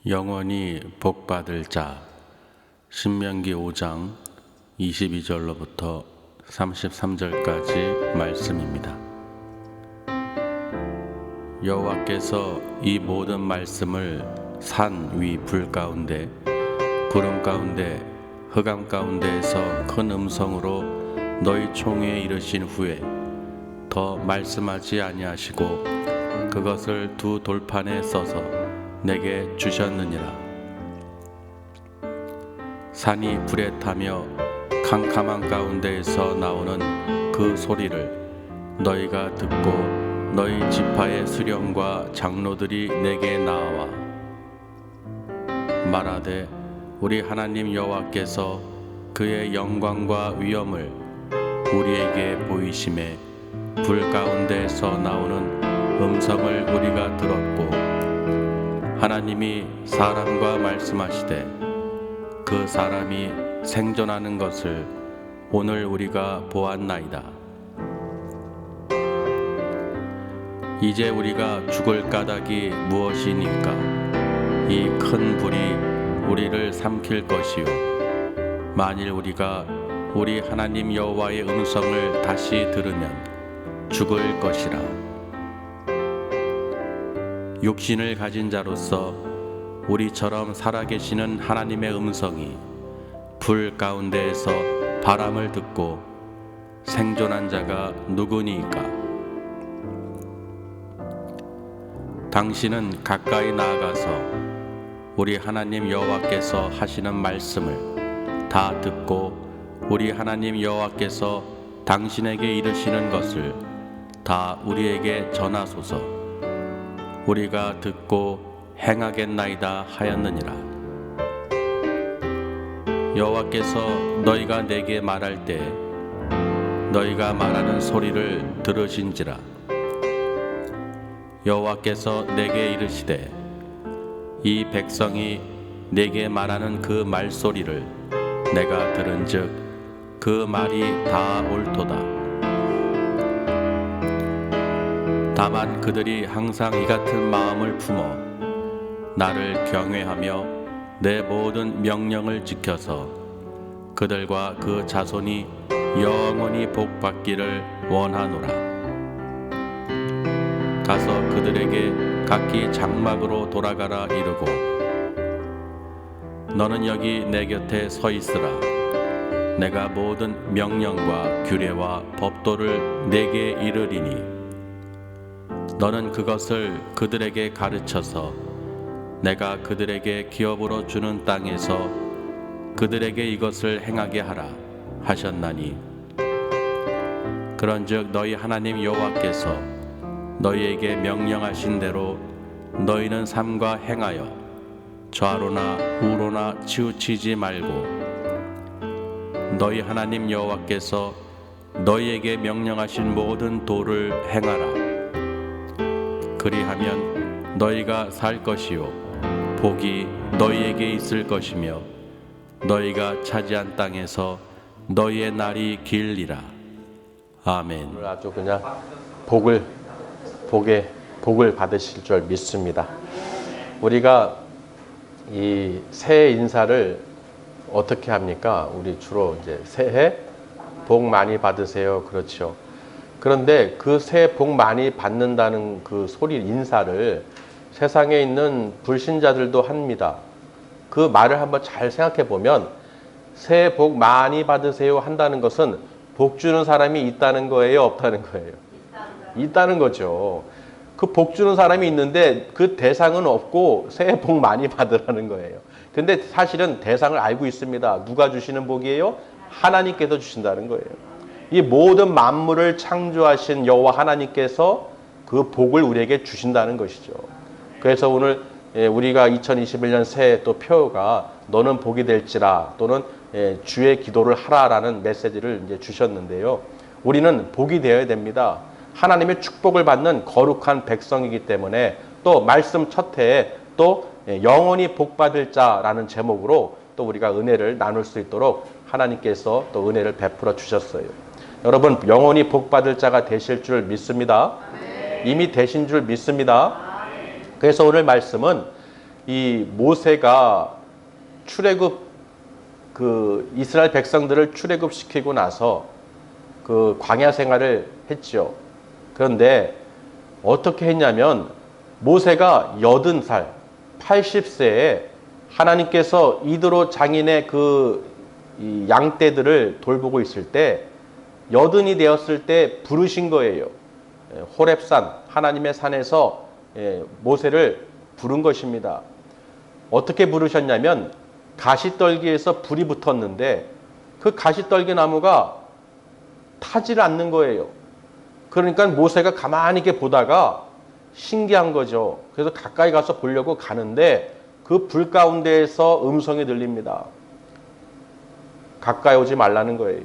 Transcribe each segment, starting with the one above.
영원히 복받을 자. 신명기 5장 22절로부터 33절까지 말씀입니다. 여호와께서 이 모든 말씀을 산 위 불 가운데, 구름 가운데, 흑암 가운데에서 큰 음성으로 너희 총회에 이르신 후에 더 말씀하지 아니하시고 그것을 두 돌판에 써서 내게 주셨느니라. 산이 불에 타며 캄캄한 가운데에서 나오는 그 소리를 너희가 듣고 너희 지파의 수령과 장로들이 내게 나와 말하되, 우리 하나님 여호와께서 그의 영광과 위엄을 우리에게 보이심에 불 가운데에서 나오는 음성을 우리가 들었고, 하나님이 사람과 말씀하시되 그 사람이 생존하는 것을 오늘 우리가 보았나이다. 이제 우리가 죽을 까닭이 무엇이니까? 이 큰 불이 우리를 삼킬 것이요, 만일 우리가 우리 하나님 여호와의 음성을 다시 들으면 죽을 것이라. 육신을 가진 자로서 우리처럼 살아계시는 하나님의 음성이 불 가운데에서 바람을 듣고 생존한 자가 누구니까? 당신은 가까이 나아가서 우리 하나님 여호와께서 하시는 말씀을 다 듣고 우리 하나님 여호와께서 당신에게 이르시는 것을 다 우리에게 전하소서. 우리가 듣고 행하겠나이다 하였느니라. 여호와께서 너희가 내게 말할 때 너희가 말하는 소리를 들으신지라. 여호와께서 내게 이르시되, 이 백성이 내게 말하는 그 말소리를 내가 들은즉 그 말이 다 옳도다. 다만 그들이 항상 이 같은 마음을 품어 나를 경외하며 내 모든 명령을 지켜서 그들과 그 자손이 영원히 복받기를 원하노라. 가서 그들에게 각기 장막으로 돌아가라 이르고, 너는 여기 내 곁에 서 있으라. 내가 모든 명령과 규례와 법도를 내게 이르리니 너는 그것을 그들에게 가르쳐서 내가 그들에게 기업으로 주는 땅에서 그들에게 이것을 행하게 하라 하셨나니, 그런즉 너희 하나님 여호와께서 너희에게 명령하신 대로 너희는 삼가 행하여 좌로나 우로나 치우치지 말고, 너희 하나님 여호와께서 너희에게 명령하신 모든 도를 행하라. 그리하면 너희가 살 것이요 복이 너희에게 있을 것이며 너희가 차지한 땅에서 너희의 날이 길리라. 아멘. 오늘 아주 그냥 복을 받으실 줄 믿습니다. 우리가 이 새해 인사를 어떻게 합니까? 우리 주로 이제 새해 복 많이 받으세요. 그렇죠. 그런데 그 새해 복 많이 받는다는 그 소리 인사를 세상에 있는 불신자들도 합니다. 그 말을 한번 잘 생각해 보면 새해 복 많이 받으세요 한다는 것은 복 주는 사람이 있다는 거예요, 없다는 거예요? 있다는 거죠. 그 복 주는 사람이 있는데 그 대상은 없고 새해 복 많이 받으라는 거예요. 근데 사실은 대상을 알고 있습니다. 누가 주시는 복이에요? 하나님께서 주신다는 거예요. 이 모든 만물을 창조하신 여호와 하나님께서 그 복을 우리에게 주신다는 것이죠. 그래서 오늘 우리가 2021년 새해 또 표가 너는 복이 될지라, 또는 주의 기도를 하라라는 메시지를 이제 주셨는데요. 우리는 복이 되어야 됩니다. 하나님의 축복을 받는 거룩한 백성이기 때문에, 또 말씀 첫 해에 또 영원히 복받을 자라는 제목으로 또 우리가 은혜를 나눌 수 있도록 하나님께서 또 은혜를 베풀어 주셨어요. 여러분, 영원히 복받을 자가 되실 줄 믿습니다. 이미 되신 줄 믿습니다. 그래서 오늘 말씀은 이 모세가 출애굽 그 이스라엘 백성들을 출애굽시키고 나서 그 광야 생활을 했죠. 그런데 어떻게 했냐면 모세가 80살, 80세에 하나님께서 이드로 장인의 이 양떼들을 돌보고 있을 때 80이 되었을 때 부르신 거예요. 호렙산, 하나님의 산에서 모세를 부른 것입니다. 어떻게 부르셨냐면 가시떨기에서 불이 붙었는데 그 가시떨기 나무가 타지를 않는 거예요. 그러니까 모세가 가만히 이렇게 보다가 신기한 거죠. 그래서 가까이 가서 보려고 가는데 그 불 가운데에서 음성이 들립니다. 가까이 오지 말라는 거예요.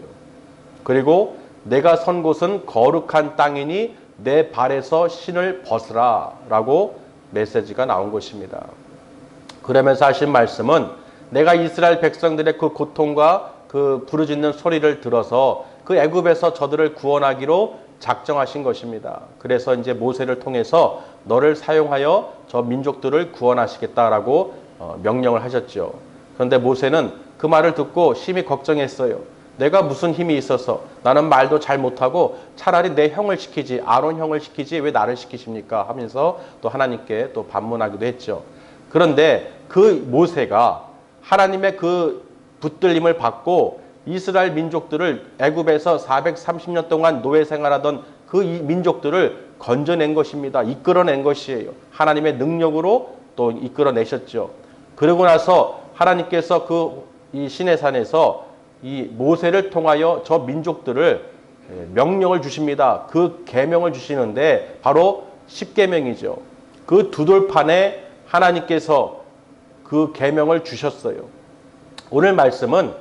그리고 내가 선 곳은 거룩한 땅이니 내 발에서 신을 벗으라 라고 메시지가 나온 것입니다. 그러면서 하신 말씀은 내가 이스라엘 백성들의 그 고통과 그 부르짖는 소리를 들어서 그 애굽에서 저들을 구원하기로 작정하신 것입니다. 그래서 이제 모세를 통해서 너를 사용하여 저 민족들을 구원하시겠다라고 명령을 하셨죠. 그런데 모세는 그 말을 듣고 심히 걱정했어요. 내가 무슨 힘이 있어서 나는 말도 잘 못하고 차라리 내 형을 시키지, 아론 형을 시키지 왜 나를 시키십니까? 하면서 또 하나님께 또 반문하기도 했죠. 그런데 그 모세가 하나님의 그 붙들림을 받고 이스라엘 민족들을 애굽에서 430년 동안 노예 생활하던 그 민족들을 건져낸 것입니다. 이끌어낸 것이에요. 하나님의 능력으로 또 이끌어내셨죠. 그러고 나서 하나님께서 이 시내산에서 이 모세를 통하여 저 민족들을 명령을 주십니다. 그 계명을 주시는데 바로 십계명이죠. 그 두 돌판에 하나님께서 그 계명을 주셨어요. 오늘 말씀은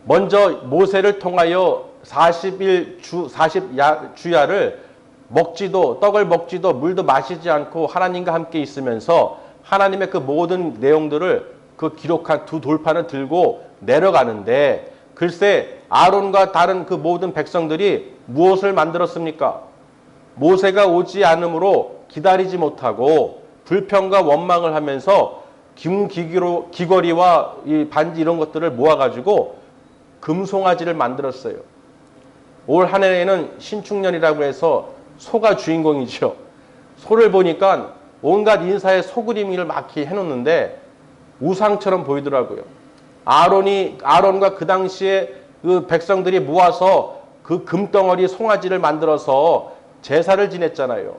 먼저 모세를 통하여 40주야를 먹지도 떡을 먹지도 물도 마시지 않고 하나님과 함께 있으면서 하나님의 그 모든 내용들을 그 기록한 두 돌판을 들고 내려가는데 글쎄 아론과 다른 그 모든 백성들이 무엇을 만들었습니까? 모세가 오지 않으므로 기다리지 못하고 불평과 원망을 하면서 귀걸이와 이 반지 이런 것들을 모아가지고 금송아지를 만들었어요. 올 한 해에는 신축년이라고 해서 소가 주인공이죠. 소를 보니까 온갖 인사에 소 그림을 막 해놓는데 우상처럼 보이더라고요. 아론과 그 당시에 그 백성들이 모아서 그 금덩어리 송아지를 만들어서 제사를 지냈잖아요.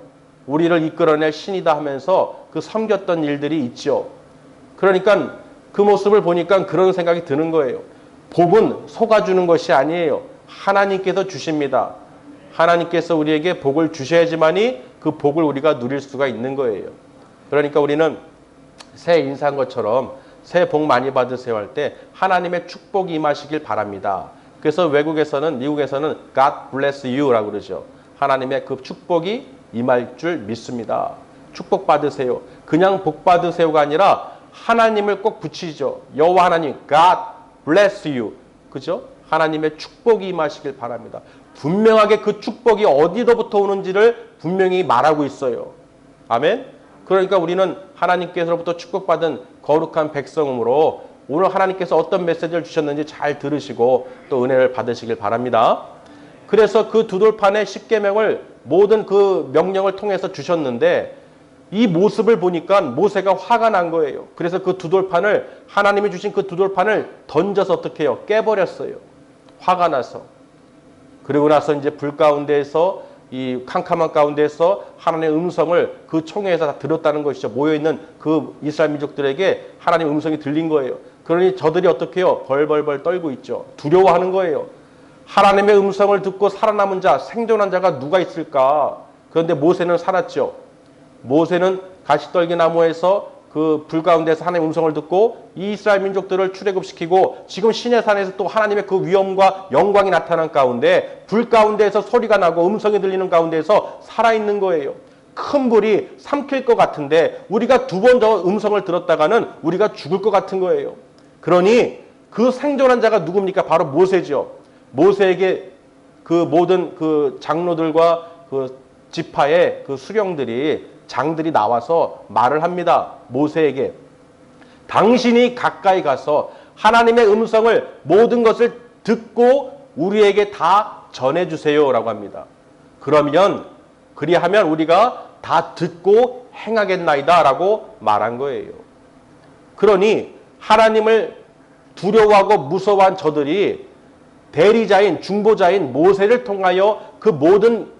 우리를 이끌어낼 신이다 하면서 그 섬겼던 일들이 있죠. 그러니까 그 모습을 보니까 그런 생각이 드는 거예요. 복은 소가 주는 것이 아니에요. 하나님께서 주십니다. 하나님께서 우리에게 복을 주셔야지만이 그 복을 우리가 누릴 수가 있는 거예요. 그러니까 우리는 새해 인사한 것처럼 새해 복 많이 받으세요 할 때 하나님의 축복이 임하시길 바랍니다. 그래서 외국에서는 미국에서는 God bless you라고 그러죠. 하나님의 그 축복이 임할 줄 믿습니다. 축복 받으세요. 그냥 복 받으세요가 아니라 하나님을 꼭 붙이죠. 여호와 하나님 God bless you. 그죠? 하나님의 축복이 임하시길 바랍니다. 분명하게 그 축복이 어디로부터 오는지를 분명히 말하고 있어요. 아멘? 그러니까 우리는 하나님께서로부터 축복받은 거룩한 백성으로 오늘 하나님께서 어떤 메시지를 주셨는지 잘 들으시고 또 은혜를 받으시길 바랍니다. 그래서 그 두 돌판의 십계명을 모든 그 명령을 통해서 주셨는데 이 모습을 보니까 모세가 화가 난 거예요. 그래서 그 두 돌판을 하나님이 주신 그 두 돌판을 던져서 어떻게 해요? 깨버렸어요. 화가 나서. 그리고 나서 이제 불 가운데에서 이 캄캄한 가운데에서 하나님의 음성을 그 총회에서 다 들었다는 것이죠. 모여있는 그 이스라엘 민족들에게 하나님의 음성이 들린 거예요. 그러니 저들이 어떻게 해요? 벌벌벌 떨고 있죠. 두려워하는 거예요. 하나님의 음성을 듣고 살아남은 자, 생존한 자가 누가 있을까? 그런데 모세는 살았죠. 모세는 가시떨기 나무에서 그 불 가운데서 하나님의 음성을 듣고 이 이스라엘 민족들을 출애굽시키고 지금 시내산에서 또 하나님의 그 위엄과 영광이 나타난 가운데 불 가운데에서 소리가 나고 음성이 들리는 가운데에서 살아있는 거예요. 큰 불이 삼킬 것 같은데 우리가 두 번 더 음성을 들었다가는 우리가 죽을 것 같은 거예요. 그러니 그 생존한 자가 누굽니까? 바로 모세죠. 모세에게 그 모든 그 장로들과 그 지파의 그 수령들이 장들이 나와서 말을 합니다. 모세에게 당신이 가까이 가서 하나님의 음성을 모든 것을 듣고 우리에게 다 전해주세요 라고 합니다. 그리하면 우리가 다 듣고 행하겠나이다 라고 말한 거예요. 그러니 하나님을 두려워하고 무서워한 저들이 대리자인 중보자인 모세를 통하여 그 모든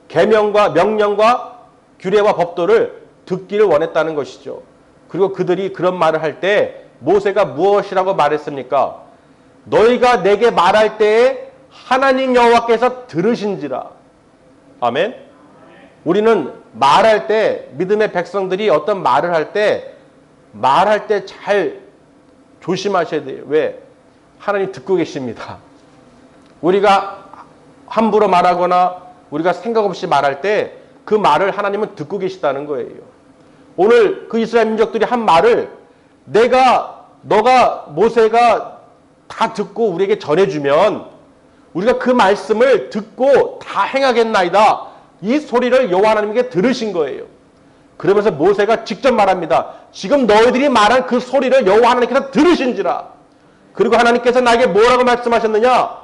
계명과 명령과 규례와 법도를 듣기를 원했다는 것이죠. 그리고 그들이 그런 말을 할 때 모세가 무엇이라고 말했습니까? 너희가 내게 말할 때에 하나님 여호와께서 들으신지라. 아멘. 우리는 말할 때 믿음의 백성들이 어떤 말을 할 때 잘 조심하셔야 돼요. 왜? 하나님 듣고 계십니다. 우리가 함부로 말하거나 우리가 생각 없이 말할 때 그 말을 하나님은 듣고 계시다는 거예요. 오늘 그 이스라엘 민족들이 한 말을 모세가 다 듣고 우리에게 전해주면 우리가 그 말씀을 듣고 다 행하겠나이다. 이 소리를 여호와 하나님께 들으신 거예요. 그러면서 모세가 직접 말합니다. 지금 너희들이 말한 그 소리를 여호와 하나님께서 들으신지라. 그리고 하나님께서 나에게 뭐라고 말씀하셨느냐?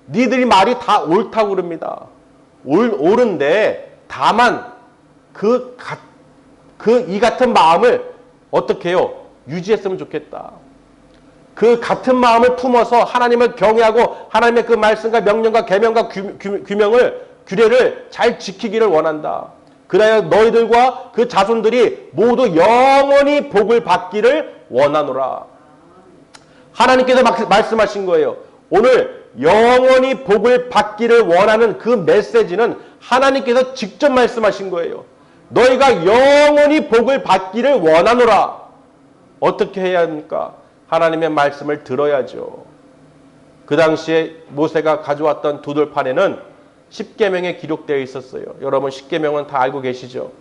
니들이 말이 다 옳다고 그럽니다. 옳은데 다만 이 같은 마음을 어떻게 해요? 유지했으면 좋겠다. 그 같은 마음을 품어서 하나님을 경외하고 하나님의 그 말씀과 명령과 계명과 규례를 잘 지키기를 원한다. 그래야 너희들과 그 자손들이 모두 영원히 복을 받기를 원하노라. 하나님께서 말씀하신 거예요. 오늘 영원히 복을 받기를 원하는 그 메시지는 하나님께서 직접 말씀하신 거예요. 너희가 영원히 복을 받기를 원하노라. 어떻게 해야 합니까? 하나님의 말씀을 들어야죠. 그 당시에 모세가 가져왔던 두들판에는 십계명에 기록되어 있었어요. 여러분 십계명은 다 알고 계시죠?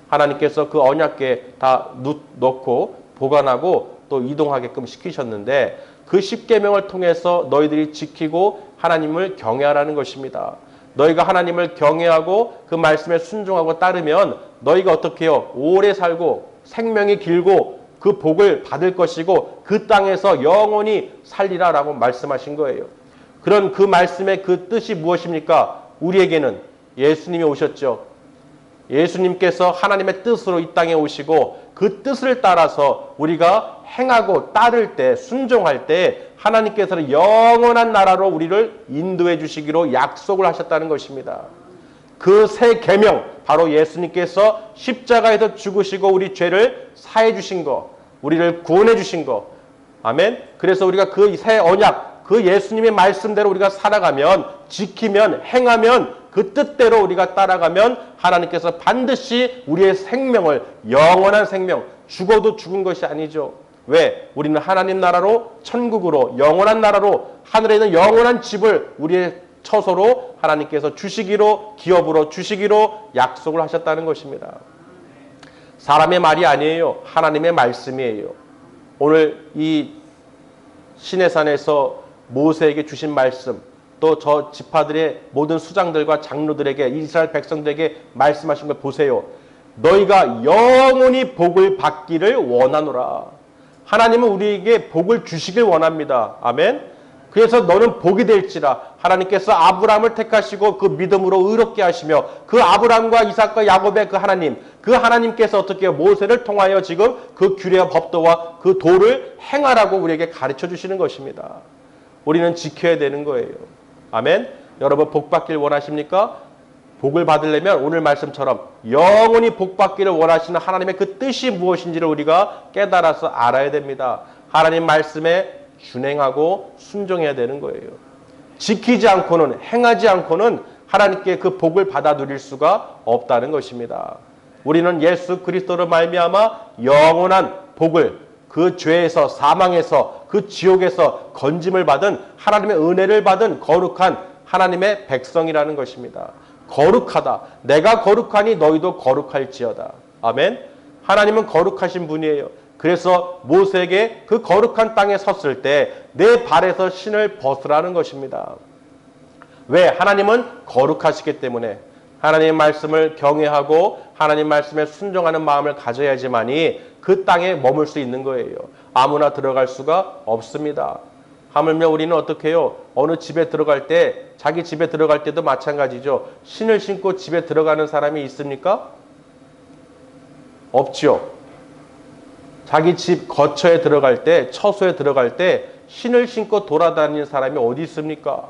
하나님께서 그 언약궤에 다 넣고 보관하고 또 이동하게끔 시키셨는데 그 십계명을 통해서 너희들이 지키고 하나님을 경외하라는 것입니다. 너희가 하나님을 경외하고 그 말씀에 순종하고 따르면 너희가 어떻게 해요? 오래 살고 생명이 길고 그 복을 받을 것이고 그 땅에서 영원히 살리라라고 말씀하신 거예요. 그런 그 말씀의 그 뜻이 무엇입니까? 우리에게는 예수님이 오셨죠. 예수님께서 하나님의 뜻으로 이 땅에 오시고 그 뜻을 따라서 우리가 행하고 따를 때 순종할 때 하나님께서는 영원한 나라로 우리를 인도해 주시기로 약속을 하셨다는 것입니다. 그 새 계명 바로 예수님께서 십자가에서 죽으시고 우리 죄를 사해 주신 거, 우리를 구원해 주신 거. 아멘. 그래서 우리가 그 새 언약, 그 예수님의 말씀대로 우리가 살아가면, 지키면, 행하면, 그 뜻대로 우리가 따라가면 하나님께서 반드시 우리의 생명을, 영원한 생명, 죽어도 죽은 것이 아니죠. 왜? 우리는 하나님 나라로, 천국으로, 영원한 나라로, 하늘에 있는 영원한 집을 우리의 처소로 하나님께서 주시기로, 기업으로 주시기로 약속을 하셨다는 것입니다. 사람의 말이 아니에요. 하나님의 말씀이에요. 오늘 이 시내산에서 모세에게 주신 말씀, 또 저 지파들의 모든 수장들과 장로들에게, 이스라엘 백성들에게 말씀하신 걸 보세요. 너희가 영원히 복을 받기를 원하노라. 하나님은 우리에게 복을 주시길 원합니다. 아멘. 그래서 너는 복이 될지라. 하나님께서 아브라함을 택하시고 그 믿음으로 의롭게 하시며 그 아브라함과 이삭과 야곱의 그 하나님, 그 하나님께서 어떻게 모세를 통하여 지금 그 규례와 법도와 그 도를 행하라고 우리에게 가르쳐 주시는 것입니다. 우리는 지켜야 되는 거예요. 아멘. 여러분 복 받길 원하십니까? 복을 받으려면 오늘 말씀처럼 영원히 복 받기를 원하시는 하나님의 그 뜻이 무엇인지를 우리가 깨달아서 알아야 됩니다. 하나님 말씀에 준행하고 순종해야 되는 거예요. 지키지 않고는, 행하지 않고는 하나님께 그 복을 받아 누릴 수가 없다는 것입니다. 우리는 예수 그리스도로 말미암아 영원한 복을, 그 죄에서, 사망에서, 그 지옥에서 건짐을 받은 하나님의 은혜를 받은 거룩한 하나님의 백성이라는 것입니다. 거룩하다. 내가 거룩하니 너희도 거룩할지어다. 아멘. 하나님은 거룩하신 분이에요. 그래서 모세에게 그 거룩한 땅에 섰을 때 내 발에서 신을 벗으라는 것입니다. 왜? 하나님은 거룩하시기 때문에, 하나님의 말씀을 경외하고 하나님 말씀에 순종하는 마음을 가져야지만이 그 땅에 머물 수 있는 거예요. 아무나 들어갈 수가 없습니다. 하물며 우리는 어떻게 해요? 어느 집에 들어갈 때, 자기 집에 들어갈 때도 마찬가지죠. 신을 신고 집에 들어가는 사람이 있습니까? 없죠. 자기 집 거처에 들어갈 때, 처소에 들어갈 때 신을 신고 돌아다니는 사람이 어디 있습니까?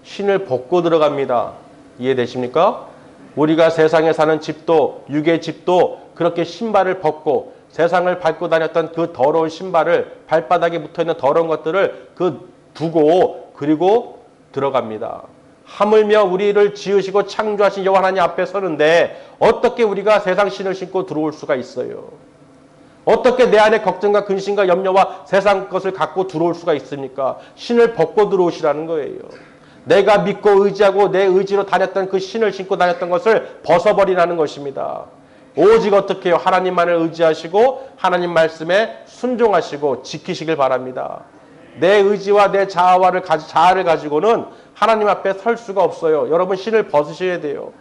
신을 벗고 들어갑니다. 이해되십니까? 우리가 세상에 사는 집도, 육의 집도 그렇게 신발을 벗고 세상을 밟고 다녔던 그 더러운 신발을, 발바닥에 붙어있는 더러운 것들을 두고 그리고 들어갑니다. 하물며 우리를 지으시고 창조하신 여호와 하나님 앞에 서는데 어떻게 우리가 세상 신을 신고 들어올 수가 있어요? 어떻게 내 안에 걱정과 근심과 염려와 세상 것을 갖고 들어올 수가 있습니까? 신을 벗고 들어오시라는 거예요. 내가 믿고 의지하고 내 의지로 다녔던 그 신을 신고 다녔던 것을 벗어버리라는 것입니다. 오직 어떻게 해요? 하나님만을 의지하시고 하나님 말씀에 순종하시고 지키시길 바랍니다. 내 의지와 내 자아를 가지고는 하나님 앞에 설 수가 없어요. 여러분 신을 벗으셔야 돼요.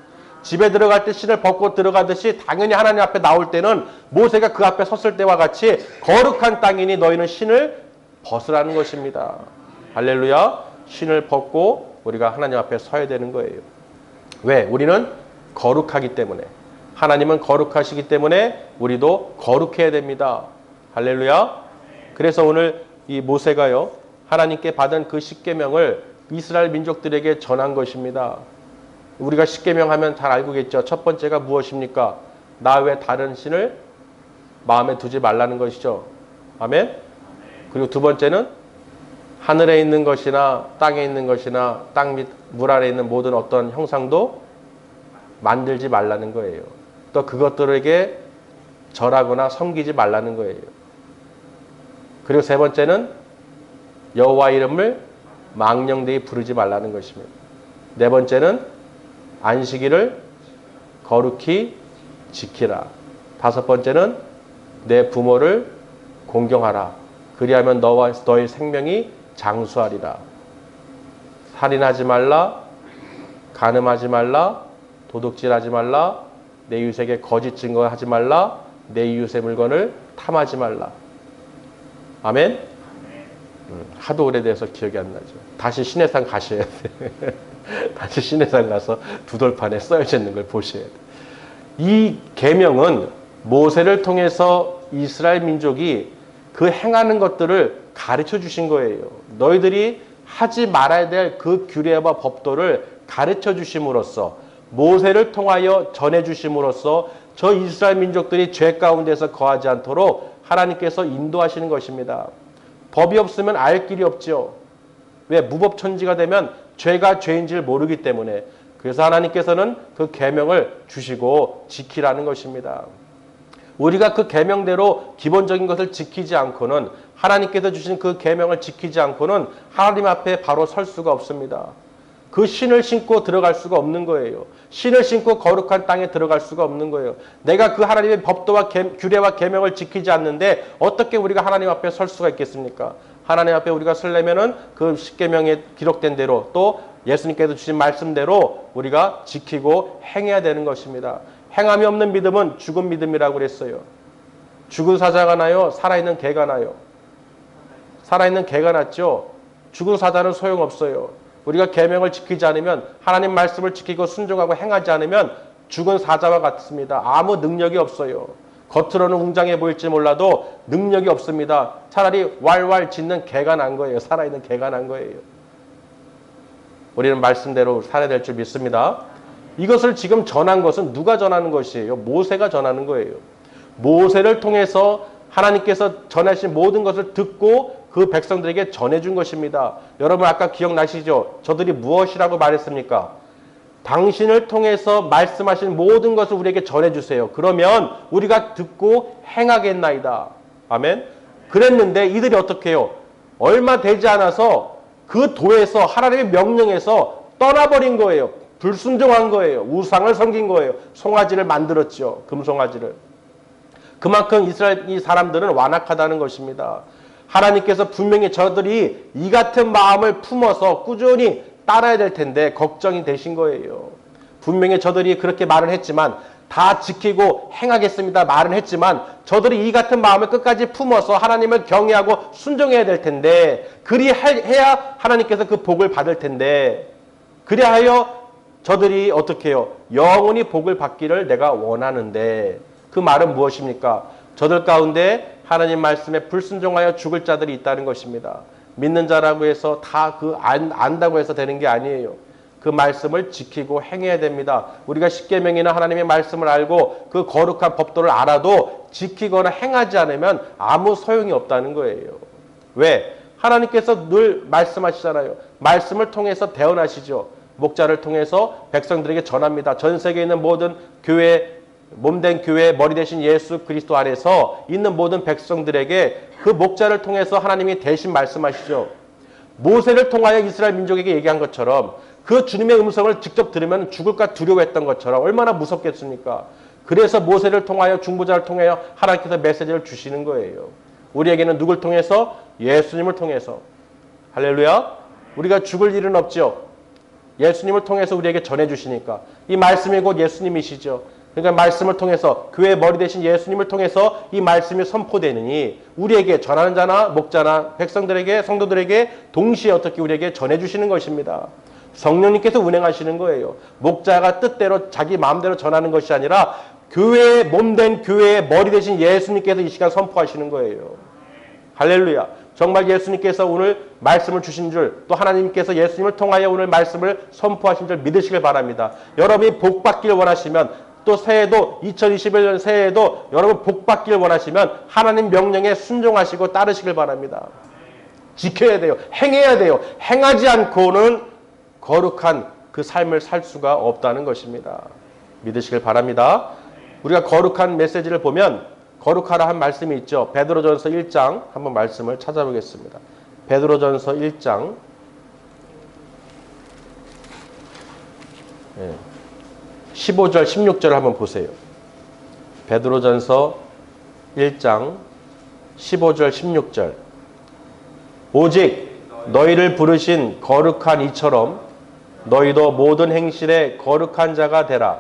집에 들어갈 때 신을 벗고 들어가듯이 당연히 하나님 앞에 나올 때는 모세가 그 앞에 섰을 때와 같이 거룩한 땅이니 너희는 신을 벗으라는 것입니다. 할렐루야. 신을 벗고 우리가 하나님 앞에 서야 되는 거예요. 왜? 우리는 거룩하기 때문에. 하나님은 거룩하시기 때문에 우리도 거룩해야 됩니다. 할렐루야. 그래서 오늘 이 모세가요, 하나님께 받은 그 십계명을 이스라엘 민족들에게 전한 것입니다. 우리가 십계명 하면 잘 알고겠죠. 첫 번째가 무엇입니까? 나 외 다른 신을 마음에 두지 말라는 것이죠. 아멘. 그리고 두 번째는 하늘에 있는 것이나 땅에 있는 것이나 땅 밑 물 아래 있는 모든 어떤 형상도 만들지 말라는 거예요. 또 그것들에게 절하거나 섬기지 말라는 거예요. 그리고 세 번째는 여호와 이름을 망령되이 부르지 말라는 것입니다. 네 번째는 안식일을 거룩히 지키라. 다섯 번째는 내 부모를 공경하라. 그리하면 너와 너의 생명이 장수하리라. 살인하지 말라. 간음하지 말라. 도둑질하지 말라. 내 이웃에게 거짓 증거하지 말라. 내 이웃의 물건을 탐하지 말라. 아멘? 하도 오래돼서 기억이 안 나죠. 다시 시내산 가셔야 돼. 다시 시내산 가서 두돌판에 써여져 있는 걸 보셔야 돼. 이 계명은 모세를 통해서 이스라엘 민족이 그 행하는 것들을 가르쳐 주신 거예요. 너희들이 하지 말아야 될 그 규례와 법도를 가르쳐 주심으로써, 모세를 통하여 전해 주심으로써 저 이스라엘 민족들이 죄 가운데서 거하지 않도록 하나님께서 인도하시는 것입니다. 법이 없으면 알 길이 없죠. 왜? 무법천지가 되면 죄가 죄인지를 모르기 때문에. 그래서 하나님께서는 그 계명을 주시고 지키라는 것입니다. 우리가 그 계명대로 기본적인 것을 지키지 않고는, 하나님께서 주신 그 계명을 지키지 않고는 하나님 앞에 바로 설 수가 없습니다. 그 신을 신고 들어갈 수가 없는 거예요. 신을 신고 거룩한 땅에 들어갈 수가 없는 거예요. 내가 그 하나님의 법도와 규례와 계명을 지키지 않는데 어떻게 우리가 하나님 앞에 설 수가 있겠습니까? 하나님 앞에 우리가 서려면은 그 십계명에 기록된 대로, 또 예수님께서 주신 말씀대로 우리가 지키고 행해야 되는 것입니다. 행함이 없는 믿음은 죽은 믿음이라고 그랬어요. 죽은 사자가 나요? 살아있는 개가 나요? 살아있는 개가 낫죠. 죽은 사자는 소용없어요. 우리가 계명을 지키지 않으면, 하나님 말씀을 지키고 순종하고 행하지 않으면 죽은 사자와 같습니다. 아무 능력이 없어요. 겉으로는 웅장해 보일지 몰라도 능력이 없습니다. 차라리 왈왈 짖는 개가 난 거예요. 살아있는 개가 난 거예요. 우리는 말씀대로 살아야 될 줄 믿습니다. 이것을 지금 전한 것은 누가 전하는 것이에요? 모세가 전하는 거예요. 모세를 통해서 하나님께서 전하신 모든 것을 듣고 그 백성들에게 전해준 것입니다. 여러분 아까 기억나시죠? 저들이 무엇이라고 말했습니까? 당신을 통해서 말씀하신 모든 것을 우리에게 전해주세요. 그러면 우리가 듣고 행하겠나이다. 아멘. 그랬는데 이들이 어떻게 해요? 얼마 되지 않아서 그 도에서, 하나님의 명령에서 떠나버린 거예요. 불순종한 거예요. 우상을 섬긴 거예요. 송아지를 만들었죠. 금송아지를. 그만큼 이스라엘 이 사람들은 완악하다는 것입니다. 하나님께서 분명히 저들이 이 같은 마음을 품어서 꾸준히 따라야 될 텐데 걱정이 되신 거예요. 분명히 저들이 그렇게 말을 했지만 다 지키고 행하겠습니다 말은 했지만 저들이 이 같은 마음을 끝까지 품어서 하나님을 경외하고 순종해야 될 텐데 그리해야 하나님께서 그 복을 받을 텐데 그리하여 저들이 어떻게 해요? 영원히 복을 받기를 내가 원하는데 그 말은 무엇입니까? 저들 가운데 하나님 말씀에 불순종하여 죽을 자들이 있다는 것입니다. 믿는 자라고 해서 다 안다고 해서 되는 게 아니에요. 그 말씀을 지키고 행해야 됩니다. 우리가 십계명이나 하나님의 말씀을 알고 그 거룩한 법도를 알아도 지키거나 행하지 않으면 아무 소용이 없다는 거예요. 왜? 하나님께서 늘 말씀하시잖아요. 말씀을 통해서 대언하시죠. 목자를 통해서 백성들에게 전합니다. 전 세계에 있는 모든 교회, 몸된 교회, 머리 대신 예수 그리스도 안에서 있는 모든 백성들에게 그 목자를 통해서 하나님이 대신 말씀하시죠. 모세를 통하여 이스라엘 민족에게 얘기한 것처럼 그 주님의 음성을 직접 들으면 죽을까 두려워했던 것처럼 얼마나 무섭겠습니까? 그래서 모세를 통하여 중보자를 통하여 하나님께서 메시지를 주시는 거예요. 우리에게는 누굴 통해서? 예수님을 통해서. 할렐루야. 우리가 죽을 일은 없죠. 예수님을 통해서 우리에게 전해주시니까. 이 말씀이 곧 예수님이시죠. 그러니까 말씀을 통해서 교회의 머리 대신 예수님을 통해서 이 말씀이 선포되느니 우리에게 전하는 자나 목자나 백성들에게 성도들에게 동시에 어떻게 우리에게 전해주시는 것입니다. 성령님께서 운행하시는 거예요. 목자가 뜻대로 자기 마음대로 전하는 것이 아니라 교회의 몸된 교회의 머리 대신 예수님께서 이 시간 선포하시는 거예요. 할렐루야. 정말 예수님께서 오늘 말씀을 주신 줄 또 하나님께서 예수님을 통하여 오늘 말씀을 선포하신 줄 믿으시길 바랍니다. 여러분이 복 받기를 원하시면 또 새해도 2021년 새해에도 여러분 복 받기를 원하시면 하나님 명령에 순종하시고 따르시길 바랍니다. 지켜야 돼요. 행해야 돼요. 행하지 않고는 거룩한 그 삶을 살 수가 없다는 것입니다. 믿으시길 바랍니다. 우리가 거룩한 메시지를 보면 거룩하라 한 말씀이 있죠. 베드로전서 1장 한번 말씀을 찾아보겠습니다. 베드로전서 1장 15절 16절을 한번 보세요. 베드로전서 1장 15절 16절 오직 너희를 부르신 거룩한 이처럼 너희도 모든 행실에 거룩한 자가 되라.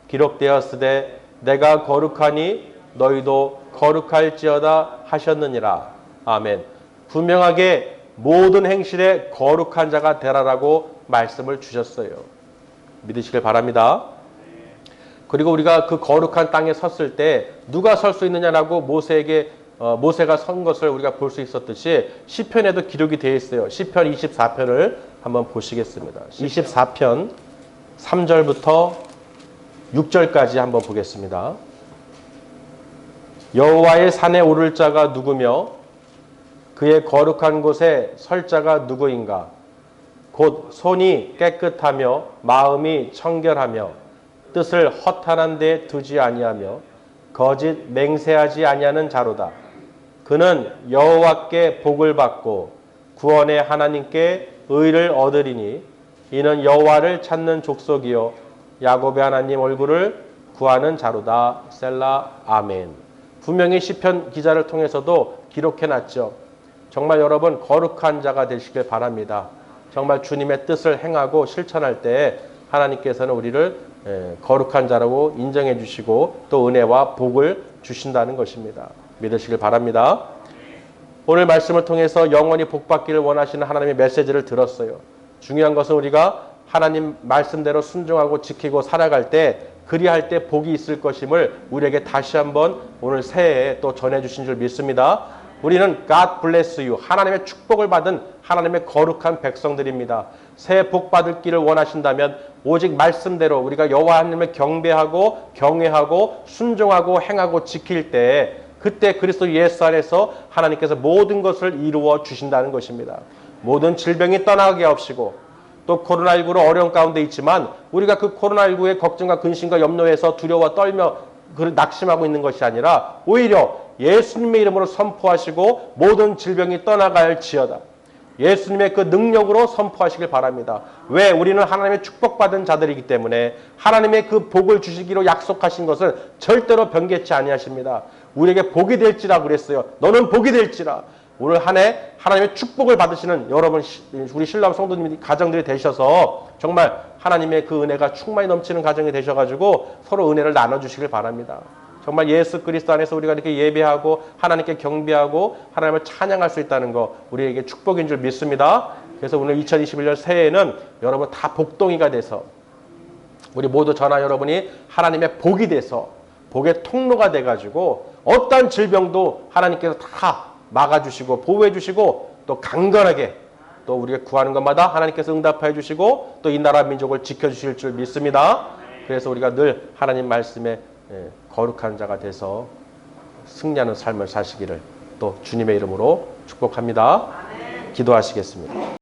기록되었으되 내가 거룩하니 너희도 거룩할지어다 하셨느니라. 아멘. 분명하게 모든 행실에 거룩한 자가 되라라고 말씀을 주셨어요. 믿으시길 바랍니다. 그리고 우리가 그 거룩한 땅에 섰을 때 누가 설 수 있느냐라고 모세가 선 것을 우리가 볼 수 있었듯이 시편에도 기록이 되어 있어요. 시편 24편을 한번 보시겠습니다. 24편 3절부터 6절까지 한번 보겠습니다. 여호와의 산에 오를 자가 누구며 그의 거룩한 곳에 설 자가 누구인가? 곧 손이 깨끗하며 마음이 청결하며 뜻을 허탄한 데 두지 아니하며 거짓 맹세하지 아니하는 자로다. 그는 여호와께 복을 받고 구원의 하나님께 의를 얻으리니 이는 여호와를 찾는 족속이요 야곱의 하나님 얼굴을 구하는 자로다. 셀라. 아멘. 분명히 시편 기자를 통해서도 기록해놨죠. 정말 여러분 거룩한 자가 되시길 바랍니다. 정말 주님의 뜻을 행하고 실천할 때 하나님께서는 우리를 거룩한 자라고 인정해 주시고 또 은혜와 복을 주신다는 것입니다. 믿으시길 바랍니다. 오늘 말씀을 통해서 영원히 복받기를 원하시는 하나님의 메시지를 들었어요. 중요한 것은 우리가 하나님 말씀대로 순종하고 지키고 살아갈 때 그리할 때 복이 있을 것임을 우리에게 다시 한번 오늘 새해에 또 전해주신 줄 믿습니다. 우리는 God bless you. 하나님의 축복을 받은 하나님의 거룩한 백성들입니다. 새해 복 받을 길을 원하신다면 오직 말씀대로 우리가 여호와 하나님을 경배하고 경외하고 순종하고 행하고 지킬 때 그때 그리스도 예수 안에서 하나님께서 모든 것을 이루어 주신다는 것입니다. 모든 질병이 떠나게 하옵시고 또 코로나19로 어려운 가운데 있지만 우리가 그 코로나19의 걱정과 근심과 염려에서 두려워 떨며 낙심하고 있는 것이 아니라 오히려 예수님의 이름으로 선포하시고 모든 질병이 떠나갈지어다. 예수님의 그 능력으로 선포하시길 바랍니다. 왜? 우리는 하나님의 축복받은 자들이기 때문에 하나님의 그 복을 주시기로 약속하신 것을 절대로 변개치 아니하십니다. 우리에게 복이 될지라 그랬어요. 너는 복이 될지라. 올 한 해 하나님의 축복을 받으시는 여러분, 우리 신랑 성도님 가정들이 되셔서 정말 하나님의 그 은혜가 충만히 넘치는 가정이 되셔가지고 서로 은혜를 나눠주시길 바랍니다. 정말 예수 그리스도 안에서 우리가 이렇게 예배하고 하나님께 경배하고 하나님을 찬양할 수 있다는 거 우리에게 축복인 줄 믿습니다. 그래서 오늘 2021년 새해에는 여러분 다 복덩이가 돼서 우리 모두 저나 여러분이 하나님의 복이 돼서 복의 통로가 돼가지고 어떤 질병도 하나님께서 다 막아주시고 보호해주시고 또 강건하게 또 우리가 구하는 것마다 하나님께서 응답해 주시고 또 이 나라 민족을 지켜주실 줄 믿습니다. 그래서 우리가 늘 하나님 말씀에 거룩한 자가 돼서 승리하는 삶을 사시기를 또 주님의 이름으로 축복합니다. 기도하시겠습니다.